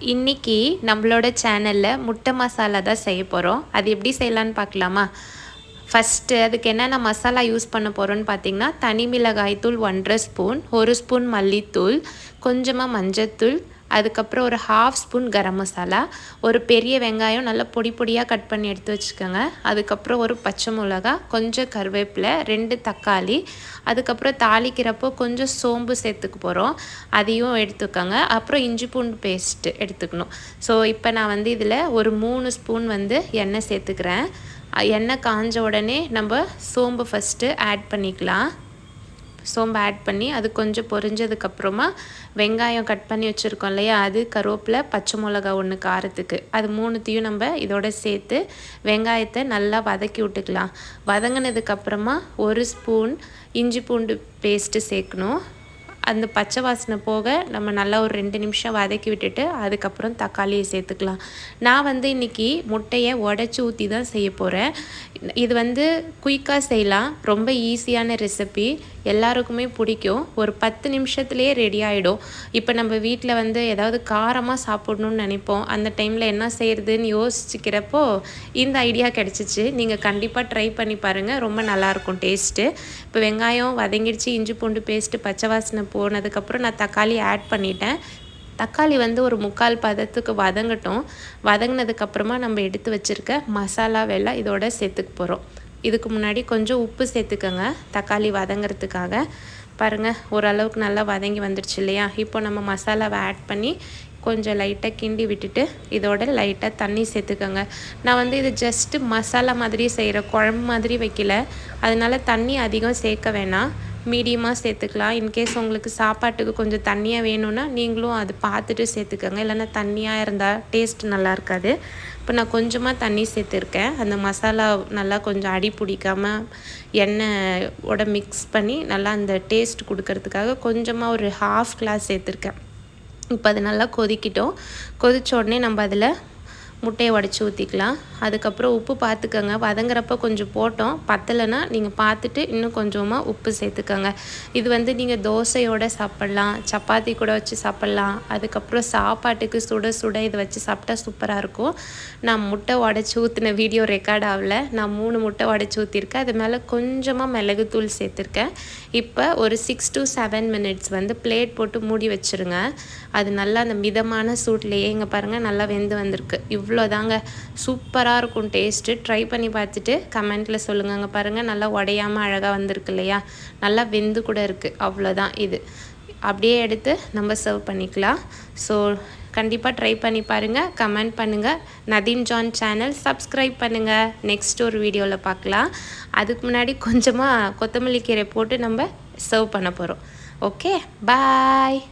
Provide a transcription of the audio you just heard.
இன்னைக்கு நம்மளோட சேனலில் முட்டை மசாலா தான் செய்ய போகிறோம். அது எப்படி செய்யலான்னு பார்க்கலாமா? ஃபஸ்ட்டு அதுக்கு என்னென்ன மசாலா யூஸ் பண்ண போகிறோன்னு பார்த்தீங்கன்னா, தனி மிளகாய் தூள் 1.5 ஸ்பூன், 1 ஸ்பூன் மல்லித்தூள், கொஞ்சமாக மஞ்சத்தூள், அதுக்கப்புறம் ஒரு 1/2 ஸ்பூன் கரம் மசாலா, ஒரு பெரிய வெங்காயம் நல்லா பொடி பொடியாக கட் பண்ணி எடுத்து வச்சுக்கோங்க. அதுக்கப்புறம் ஒரு பச்சை மிளகா, கொஞ்சம் கருவேப்பிலை, 2 தக்காளி, அதுக்கப்புறம் தாளிக்கிறப்போ கொஞ்சம் சோம்பு சேர்த்துக்க போகிறோம், அதையும் எடுத்துக்கோங்க. அப்புறம் இஞ்சி பூண்டு பேஸ்ட்டு எடுத்துக்கணும். ஸோ இப்போ நான் வந்து இதில் ஒரு 3 ஸ்பூன் வந்து எண்ணெய் சேர்த்துக்கிறேன். எண்ணெய் காஞ்ச உடனே நம்ம சோம்பு ஃபஸ்ட்டு ஆட் பண்ணிக்கலாம். சோம்பு ஆட் பண்ணி அது கொஞ்சம் பொரிஞ்சதுக்கப்புறமா வெங்காயம் கட் பண்ணி வச்சுருக்கோம் இல்லையா, அது கருவேப்பிலை, பச்சை மிளகா 1 காரத்துக்கு, அது 3த்தையும் நம்ம இதோட சேர்த்து வெங்காயத்தை நல்லா வதக்கி விட்டுக்கலாம். வதங்கினதுக்கப்புறமா 1 ஸ்பூன் இஞ்சி பூண்டு பேஸ்ட்டு சேர்க்கணும். அந்த பச்சை வாசனை போக நம்ம நல்லா ஒரு 2 நிமிஷம் வதக்கி விட்டுட்டு அதுக்கப்புறம் தக்காளியை சேர்த்துக்கலாம். நான் வந்து இன்றைக்கி முட்டையை உடச்சி ஊற்றி தான் செய்ய போகிறேன். இது வந்து குயிக்காக செய்யலாம், ரொம்ப ஈஸியான ரெசிபி, எல்லாருக்குமே பிடிக்கும். ஒரு 10 நிமிஷத்துலேயே ரெடி ஆகிடும். இப்போ நம்ம வீட்டில் வந்து ஏதாவது காரமாக சாப்பிடணுன்னு நினைப்போம், அந்த டைமில் என்ன செய்கிறதுன்னு யோசிச்சுக்கிறப்போ இந்த ஐடியா கிடச்சிச்சு. நீங்கள் கண்டிப்பாக ட்ரை பண்ணி பாருங்கள், ரொம்ப நல்லாயிருக்கும் டேஸ்ட்டு. இப்போ வெங்காயம் வதங்கிடுச்சு, இஞ்சி பூண்டு பேஸ்ட்டு பச்சை வாசனை போனதுக்கப்புறம் நான் தக்காளி ஆட் பண்ணிட்டேன். தக்காளி வந்து ஒரு 3/4 பதத்துக்கு வதங்கட்டும். வதங்கினதுக்கப்புறமா நம்ம எடுத்து வச்சுருக்க மசாலாவெல்லாம் இதோட சேர்த்துக்க போகிறோம். இதுக்கு முன்னாடி கொஞ்சம் உப்பு சேர்த்துக்கோங்க தக்காளி வதங்கிறதுக்காக. பாருங்கள், ஓரளவுக்கு நல்லா வதங்கி வந்துடுச்சு இல்லையா? இப்போ நம்ம மசாலாவை ஆட் பண்ணி கொஞ்சம் லைட்டாக கிண்டி விட்டுட்டு இதோட லைட்டாக தண்ணி சேர்த்துக்கோங்க. நான் வந்து இது ஜஸ்ட்டு மசாலா மாதிரி செய்கிற குழம்பு மாதிரி வைக்கல, அதனால் தண்ணி அதிகம் சேர்க்க வேணாம், மீடியமாக சேர்த்துக்கலாம். இன்கேஸ் உங்களுக்கு சாப்பாட்டுக்கு கொஞ்சம் தண்ணியாக வேணும்னா நீங்களும் அது பார்த்துட்டு சேர்த்துக்கோங்க, இல்லைன்னா தண்ணியாக இருந்தால் டேஸ்ட் நல்லா இருக்காது. இப்போ நான் கொஞ்சமாக தண்ணி சேர்த்துருக்கேன். அந்த மசாலா நல்லா கொஞ்சம் அடி பிடிக்காமல் எண்ணெயோட மிக்ஸ் பண்ணி நல்லா அந்த டேஸ்ட் கொடுக்கறதுக்காக கொஞ்சமாக ஒரு 1/2 கிளாஸ் சேர்த்துருக்கேன். இப்போ அது நல்லா கொதிக்கிட்டோம். கொதித்த உடனே நம்ம அதில் முட்டையை உடச்சி ஊற்றிக்கலாம். அதுக்கப்புறம் உப்பு பார்த்துக்கோங்க, வதங்குறப்ப கொஞ்சம் போட்டோம், பத்தலைன்னா நீங்கள் பார்த்துட்டு இன்னும் கொஞ்சமாக உப்பு சேர்த்துக்கோங்க. இது வந்து நீங்கள் தோசையோடு சாப்பிட்லாம், சப்பாத்தி கூட வச்சு சாப்பிட்லாம், அதுக்கப்புறம் சாப்பாட்டுக்கு சுட சுட இதை வச்சு சாப்பிட்டா சூப்பராக இருக்கும். நான் முட்டை உடச்சி ஊற்றின வீடியோ ரெக்கார்ட் ஆகலை, நான் 3 முட்டை உடச்சி ஊற்றிருக்கேன். அது மேலே கொஞ்சமாக மிளகுத்தூள் சேர்த்துருக்கேன். இப்போ ஒரு 6 to 7 மினிட்ஸ் வந்து பிளேட் போட்டு மூடி வச்சுருங்க. அது நல்லா அந்த மிதமான சூட்லேயே இங்கே பாருங்கள் நல்லா வெந்து வந்திருக்கு. இவ்வளோதாங்க, சூப்பராக இருக்கும் டேஸ்ட்டு. ட்ரை பண்ணி பார்த்துட்டு கமெண்ட்டில் சொல்லுங்கள். அங்கே பாருங்கள் நல்லா உடையாமல் அழகாக வந்திருக்கு இல்லையா, நல்லா வெந்து கூட இருக்குது. அவ்வளோதான், இது அப்படியே எடுத்து நம்ம சர்வ் பண்ணிக்கலாம். ஸோ கண்டிப்பாக ட்ரை பண்ணி பாருங்கள், கமெண்ட் பண்ணுங்கள். நதீம் ஜான் சேனல் சப்ஸ்கிரைப் பண்ணுங்கள். நெக்ஸ்ட் ஒரு வீடியோவில் பார்க்கலாம். அதுக்கு முன்னாடி கொஞ்சமாக கொத்தமல்லி கீரை போட்டு நம்ம சர்வ் பண்ண போகிறோம். ஓகே, பாய்.